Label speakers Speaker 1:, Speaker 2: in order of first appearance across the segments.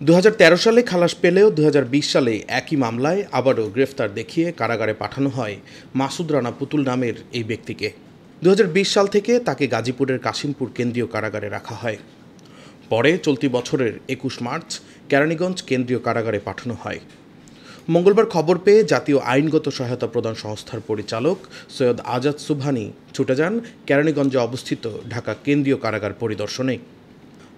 Speaker 1: ২০১৩ সালে খালাস পেলেও ২০২০ সালে একই মামলায় আবারও গ্রেফতার দেখিয়ে কারাগারে পাঠানো হয় মাসুদ রানা পুতুল নামের এই ব্যক্তিকে। ২০২০ সাল থেকে তাকে গাজীপুরের কাশিমপুর কেন্দ্রীয় কারাগারে রাখা হয়। পরে চলতি বছরের ২১ মার্চ কেরানীগঞ্জ কেন্দ্রীয় কারাগারে পাঠানো হয়। মঙ্গলবার খবর পেয়ে জাতীয় আইনগত সহায়তা প্রদান সংস্থার পরিচালক সৈয়দ আজাদ সুবহানী ছুটে যান কেরানীগঞ্জে অবস্থিত ঢাকা কেন্দ্রীয় কারাগার পরিদর্শনে।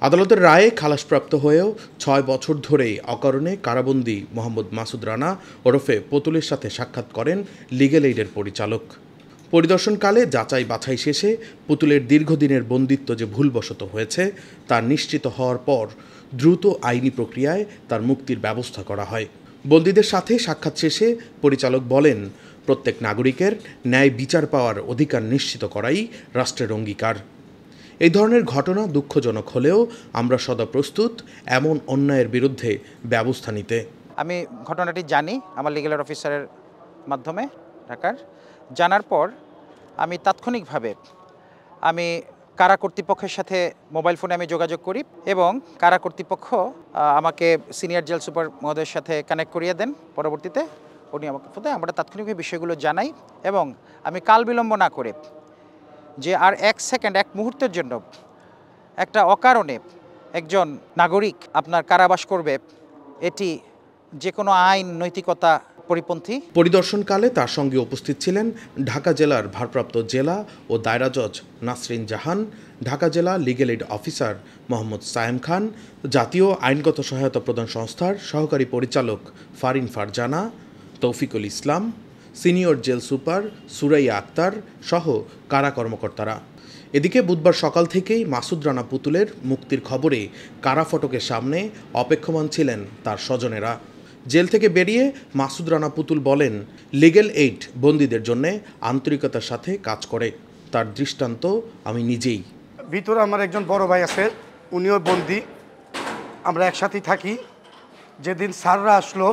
Speaker 1: আদালতের রায়ে খালাসপ্রাপ্ত হয়েও ৬ বছর ধরেই অকারণে কারাবন্দী মোহাম্মদ মাসুদ রানা ওরফে পুতুলের সাথে সাক্ষাৎ করেন লিগ্যাল এইডের পরিচালক। পরিদর্শনকালে যাচাই বাছাই শেষে পুতুলের দীর্ঘদিনের বন্দিত্ব যে ভুলবশত হয়েছে তা নিশ্চিত হওয়ার পর দ্রুত আইনি প্রক্রিয়ায় তার মুক্তির ব্যবস্থা করা হয়। বন্দীদের সাথে সাক্ষাৎ শেষে পরিচালক বলেন, প্রত্যেক নাগরিকের ন্যায় বিচার পাওয়ার অধিকার নিশ্চিত করাই রাষ্ট্রের অঙ্গীকার। এই ধরনের ঘটনা দুঃখজনক হলেও আমরা সদা প্রস্তুত এমন অন্যায়ের বিরুদ্ধে ব্যবস্থা নিতে।
Speaker 2: আমি ঘটনাটি জানি আমার লিগ্যাল এড অফিসারের মাধ্যমে ঢাকার। জানার পর আমি তাৎক্ষণিকভাবে কারা কর্তৃপক্ষের সাথে মোবাইল ফোনে আমি যোগাযোগ করি এবং কারা কর্তৃপক্ষ আমাকে সিনিয়র জেল সুপার মহোদয়ের সাথে কানেক্ট করিয়ে দেন। পরবর্তীতে উনি আমাকে আমরা তাৎক্ষণিকভাবে বিষয়গুলো জানাই এবং আমি কাল বিলম্ব না করে যে আর এক সেকেন্ড এক মুহূর্তের জন্য একটা অকারণে একজন নাগরিক আপনার কারাবাস করবে, এটি যে কোনো আইন নৈতিকতা পরিপন্থী।
Speaker 1: পরিদর্শনকালে তার সঙ্গে উপস্থিত ছিলেন ঢাকা জেলার ভারপ্রাপ্ত জেলা ও দায়রা জজ নাসরিন জাহান, ঢাকা জেলা legal aid officer Mohammad Sayem Khan, জাতীয় আইনগত সহায়তা প্রদান সংস্থার সহকারী পরিচালক Farin Farzana, Toufiqul Islam, senior jail super Suraiya Akter সহ কারা কর্মকর্তারা। এদিকে বুধবার সকাল থেকেই মাসুদ রানা পুতুলের মুক্তির খবরে কারা ফটকের সামনে অপেক্ষমান ছিলেন তার স্বজনেরা। জেল থেকে বেরিয়ে মাসুদ রানা পুতুল বলেন, লিগ্যাল এইড বন্দীদের জন্য আন্তরিকতার সাথে কাজ করে, তার দৃষ্টান্ত আমি নিজেই।
Speaker 3: ভিতরে আমার একজন বড় ভাই আছে, উনিও বন্দী, আমরা একসাথেই থাকি। যেদিন স্যাররা আসলো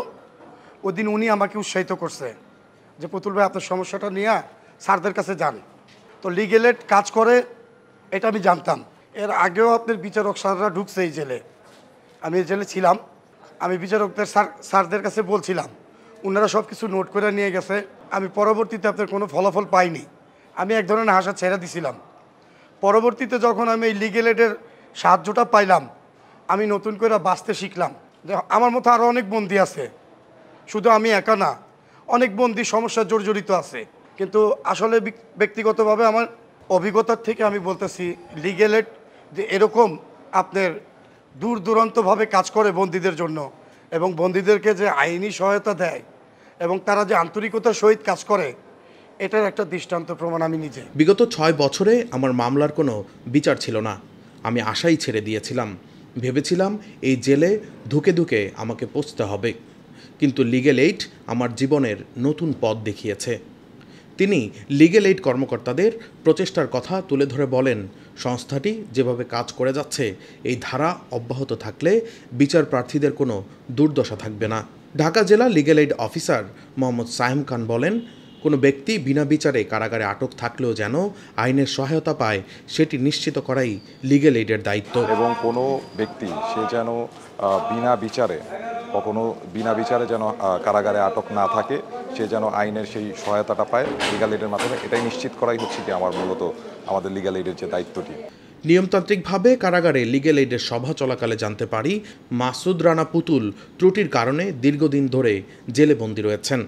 Speaker 3: ওদিন উনি আমাকে উৎসাহিত করছে যে পুতুল ভাই আপনার সমস্যাটা নিয়ে স্যারদের কাছে যান। তো লিগ্যাল এইড কাজ করে এটা আমি জানতাম। এর আগেও আপনার বিচারক স্যাররা ঢুকছে এই জেলে, আমি এই জেলে ছিলাম। আমি বিচারকদের স্যারদের কাছে বলছিলাম, ওনারা সব কিছু নোট করে নিয়ে গেছে। আমি পরবর্তীতে আপনার কোনো ফলাফল পাইনি, আমি এক ধরনের হাসা ছেড়ে দিছিলাম। পরবর্তীতে যখন আমি এই লিগ্যাল এইডের সাহায্যটা পাইলাম, আমি নতুন করে বাঁচতে শিখলাম যে আমার মতো আরও অনেক বন্দী আছে, শুধু আমি একা না, অনেক বন্দী সমস্যা জর্জরিত আছে। কিন্তু আসলে ব্যক্তিগতভাবে আমার অভিজ্ঞতার থেকে আমি বলতেছি, লিগ্যাল এইড যে এরকম আপনার দূর দূরান্তভাবে কাজ করে বন্দীদের জন্য এবং বন্দীদেরকে যে আইনি সহায়তা দেয় এবং তারা যে আন্তরিকতার সহিত কাজ করে, এটার একটা দৃষ্টান্ত প্রমাণ আমি নিজে।
Speaker 1: বিগত ৬ বছরে আমার মামলার কোনো বিচার ছিল না। আমি আশাই ছেড়ে দিয়েছিলাম, ভেবেছিলাম এই জেলে ধুকে ধুকে আমাকে পৌঁছতে হবে, কিন্তু লিগ্যাল এইড আমার জীবনের নতুন পথ দেখিয়েছে। তিনি লিগ্যাল এইড কর্মকর্তাদের প্রচেষ্টার কথা তুলে ধরে বলেন, সংস্থাটি যেভাবে কাজ করে যাচ্ছে এই ধারা অব্যাহত থাকলে বিচার প্রার্থীদের কোনো দুর্দশা থাকবে না। ঢাকা জেলা legal aid officer Mohammad Sayem Khan বলেন, কোনো ব্যক্তি বিনা বিচারে কারাগারে আটক থাকলেও যেন আইনের সহায়তা পায় সেটি নিশ্চিত করাই লিগ্যাল এইডের দায়িত্ব।
Speaker 4: এবং কোনো ব্যক্তি সে যেন বিনা বিচারে যেন কারাগারে আটক না থাকে, সে যেন আইনের সেই সহায়তাটা পায় লিগ্যাল এইডের মাধ্যমে, এটাই নিশ্চিত করাই হচ্ছে কি আমাদের লিগ্যাল এইডের যে দায়িত্বটি।
Speaker 1: নিয়মতান্ত্রিকভাবে কারাগারে লিগ্যাল এইডের সভা চলাকালে জানতে পারি, মাসুদ রানা পুতুল ত্রুটির কারণে দীর্ঘদিন ধরে জেলে বন্দী রয়েছেন।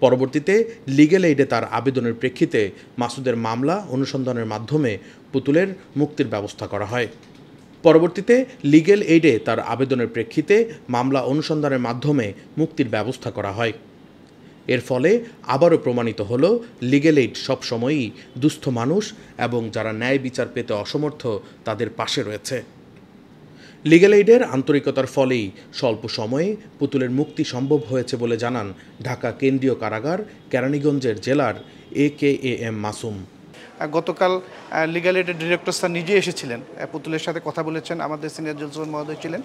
Speaker 1: পরবর্তীতে লিগ্যাল এইডে তার আবেদনের প্রেক্ষিতে মাসুদের মামলা অনুসন্ধানের মাধ্যমে পুতুলের মুক্তির ব্যবস্থা করা হয়। পরবর্তীতে লিগ্যাল এইডে তার আবেদনের প্রেক্ষিতে মামলা অনুসন্ধানের মাধ্যমে মুক্তির ব্যবস্থা করা হয়। এর ফলে আবারও প্রমাণিত হলো লিগ্যাল এইড সবসময়ই দুস্থ মানুষ এবং যারা ন্যায় বিচার পেতে অসমর্থ তাদের পাশে রয়েছে। লিগ্যাল এইডের আন্তরিকতার ফলেই স্বল্প সময়ে পুতুলের মুক্তি সম্ভব হয়েছে বলে জানান ঢাকা কেন্দ্রীয় কারাগার কেরানীগঞ্জের জেলার AKAM মাসুম।
Speaker 5: গতকাল লিগ্যাল এইডের ডিরেক্টর স্যার নিজে এসেছিলেন, পুতুলের সাথে কথা বলেছেন, আমাদের সিনিয়র জজ মহোদয় ছিলেন,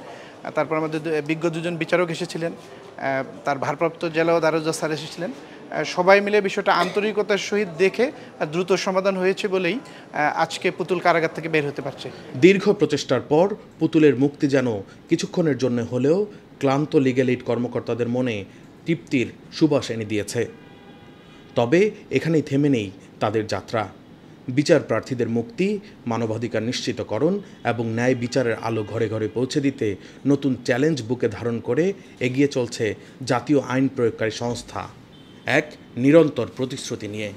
Speaker 5: তারপর আমাদের বিজ্ঞ দুজন বিচারক এসেছিলেন, তার ভারপ্রাপ্ত জেলা ও দায়রা জজ স্যার এসেছিলেন। সবাই মিলে বিষয়টা আন্তরিকতার সহিত দেখে দ্রুত সমাধান হয়েছে বলেই আজকে পুতুল কারাগার থেকে বের হতে পারছে।
Speaker 1: দীর্ঘ প্রচেষ্টার পর পুতুলের মুক্তি যেন কিছুক্ষণের জন্য হলেও ক্লান্ত লিগ্যাল এইড কর্মকর্তাদের মনে তৃপ্তির সুবাস এনে দিয়েছে। তবে এখানেই থেমে নেই তাদের যাত্রা। বিচার প্রার্থীদের মুক্তি, মানবাধিকার নিশ্চিতকরণ এবং ন্যায় বিচারের আলো ঘরে ঘরে পৌঁছে দিতে নতুন চ্যালেঞ্জ বুকে ধারণ করে এগিয়ে চলছে জাতীয় আইন প্রয়োগকারী সংস্থা, এক নিরন্তর প্রতিশ্রুতি নিয়ে।